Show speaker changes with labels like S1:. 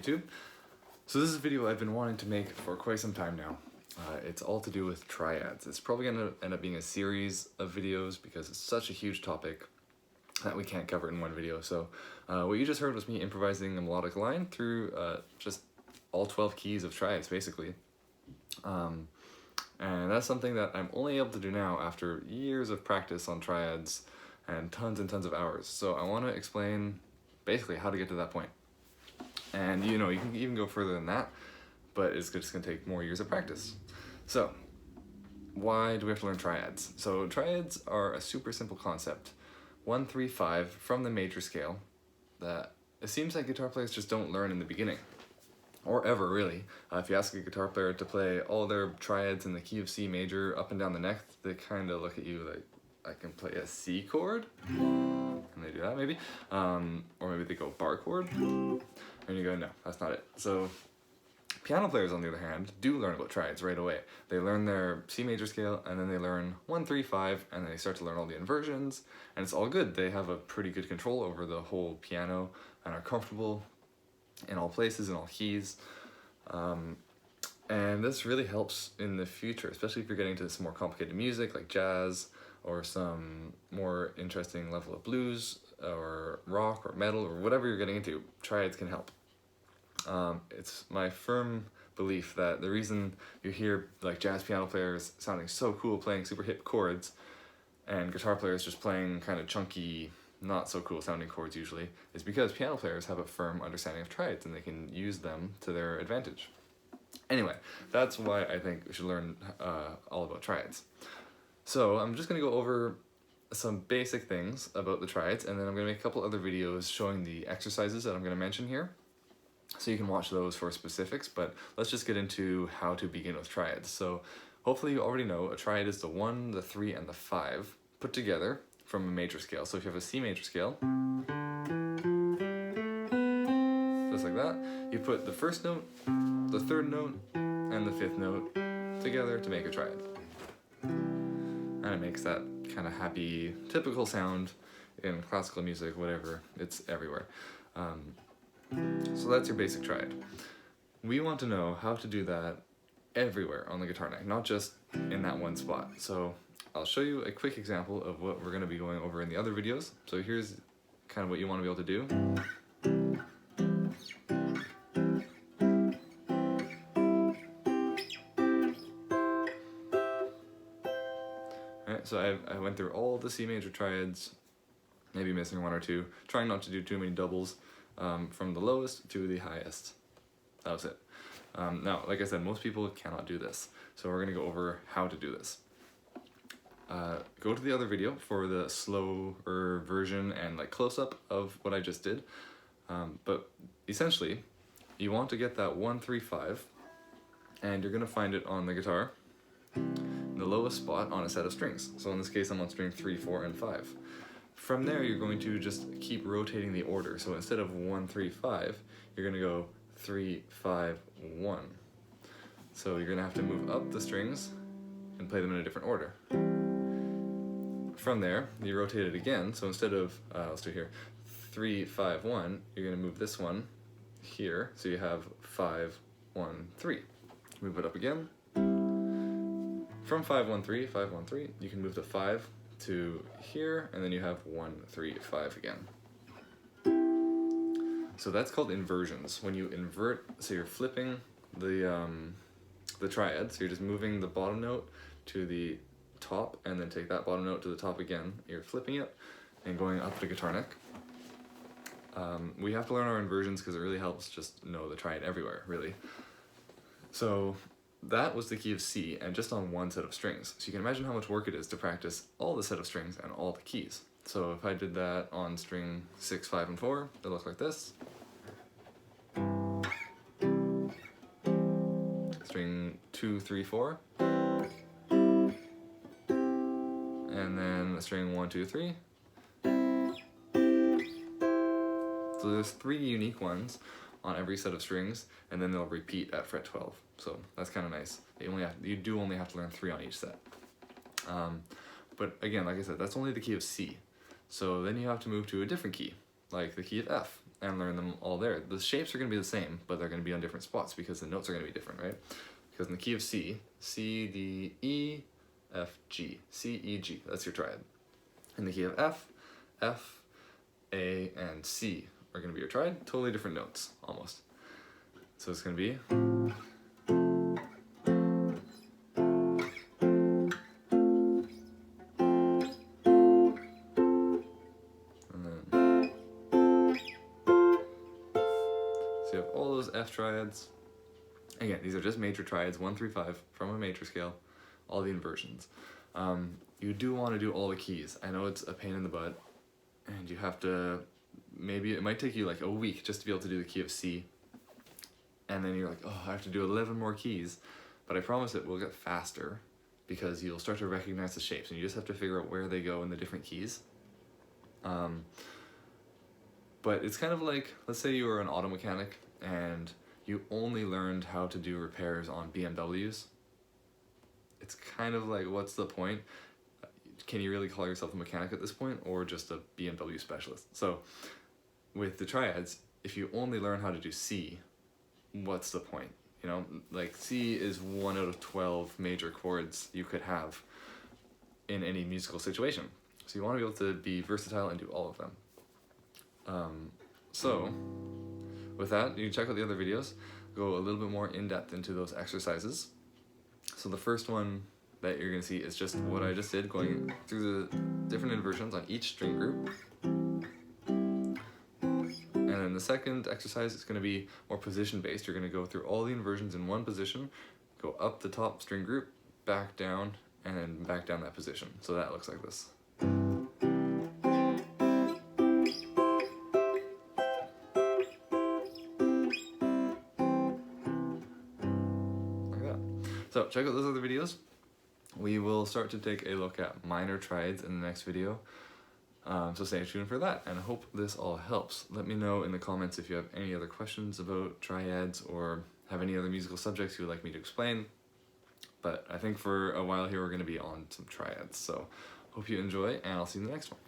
S1: YouTube. So this is a video I've been wanting to make for quite some time now. It's all to do with triads. It's probably going to end up being a series of videos because it's such a huge topic that we can't cover in one video. So what you just heard was me improvising a melodic line through just all 12 keys of triads, basically. And that's something that I'm only able to do now after years of practice on triads and tons of hours. So I want to explain basically how to get to that point. And you can even go further than that, but it's just going to take more years of practice. So why do we have to learn triads? So triads are a super simple concept. 1, 3, 5 from the major scale that it seems like guitar players just don't learn in the beginning. Or ever, really. If you ask a guitar player to play all their triads in the key of C major up and down the neck, they kind of look at you like, I can play a C chord? And they do that, maybe. Or maybe they go bar chord. And you go, no, that's not it. So piano players, on the other hand, do learn about triads right away. They learn their C major scale, and then they learn 1, 3, 5, and they start to learn all the inversions, and it's all good. They have a pretty good control over the whole piano and are comfortable in all places, in all keys. And this really helps in the future, especially if you're getting to some more complicated music like jazz or some more interesting level of blues or rock or metal or whatever you're getting into. Triads can help. It's my firm belief that the reason you hear like jazz piano players sounding so cool playing super hip chords and guitar players just playing kind of chunky, not so cool sounding chords usually, is because piano players have a firm understanding of triads and they can use them to their advantage. Anyway, that's why I think we should learn all about triads. So I'm just going to go over some basic things about the triads, and then I'm going to make a couple other videos showing the exercises that I'm going to mention here. So you can watch those for specifics, but let's just get into how to begin with triads. So hopefully you already know a triad is the 1, the 3, and the 5 put together from a major scale. So if you have a C major scale, just like that, you put the first note, the third note, and the 5th note together to make a triad. And it makes that kind of happy, typical sound in classical music, whatever, it's everywhere. So that's your basic triad. We want to know how to do that everywhere on the guitar neck, not just in that one spot. So I'll show you a quick example of what we're going to be going over in the other videos. So here's kind of what you want to be able to do. Alright, so I went through all the C major triads, maybe missing 1 or 2, trying not to do too many doubles, from the lowest to the highest. That was it. Now, like I said, most people cannot do this, so we're going to go over how to do this. Go to the other video for the slower version and like close-up of what I just did. But essentially, you want to get that 1, 3, 5, and you're going to find it on the guitar, in the lowest spot on a set of strings. So in this case, I'm on string 3, 4, and 5. From there, you're going to just keep rotating the order. So instead of 1, 3, 5, you're going to go 3, 5, 1. So you're going to have to move up the strings and play them in a different order. From there, you rotate it again. So instead of, let's do here, 3, 5, 1, you're going to move this one here. So you have 5, 1, 3. Move it up again. From 5, 1, 3, 5, 1, 3, you can move the 5 to here, and then you have 1, 3, 5 again. So that's called inversions. When you invert, so you're flipping the triad, so you're just moving the bottom note to the top, and then take that bottom note to the top again. You're flipping it and going up the guitar neck. We have to learn our inversions because it really helps just know the triad everywhere, really. So that was the key of C, and just on one set of strings. So you can imagine how much work it is to practice all the set of strings and all the keys. So if I did that on string 6, 5, and 4, it look like this. String 2, 3, 4. And then string 1, 2, 3. So there's 3 unique ones on every set of strings, and then they'll repeat at fret 12. So that's kind of nice. You do only have to learn 3 on each set. But again, like I said, that's only the key of C. So then you have to move to a different key, like the key of F. and learn them all there. The shapes are going to be the same, but they're going to be on different spots because the notes are going to be different, right? Because in the key of C, C, D, E, F, G, C, E, G, that's your triad. In the key of F, F, A, and C are going to be your triad, totally different notes, almost. So it's going to be... So you have all those F triads. Again, these are just major triads, 1 through 5 from a major scale, all the inversions. You do want to do all the keys. I know it's a pain in the butt, and you have to, maybe it might take you like a week just to be able to do the key of C, and then you're like, oh, I have to do 11 more keys, but I promise it will get faster because you'll start to recognize the shapes, and you just have to figure out where they go in the different keys. But it's kind of like, let's say you were an auto mechanic and you only learned how to do repairs on BMWs. It's kind of like, what's the point? Can you really call yourself a mechanic at this point, or just a BMW specialist? So with the triads, if you only learn how to do C, what's the point? You know, like C is 1 out of 12 major chords you could have in any musical situation. So you want to be able to be versatile and do all of them. So with that, you can check out the other videos, go a little bit more in depth into those exercises. So the first one that you're going to see is just what I just did, going through the different inversions on each string group. And then the second exercise is going to be more position based. You're going to go through all the inversions in one position, go up the top string group, back down, and then back down that position. So that looks like this. So check out those other videos. We will start to take a look at minor triads in the next video. So stay tuned for that, and I hope this all helps. Let me know in the comments if you have any other questions about triads or have any other musical subjects you would like me to explain. But I think for a while here we're going to be on some triads. So hope you enjoy, and I'll see you in the next one.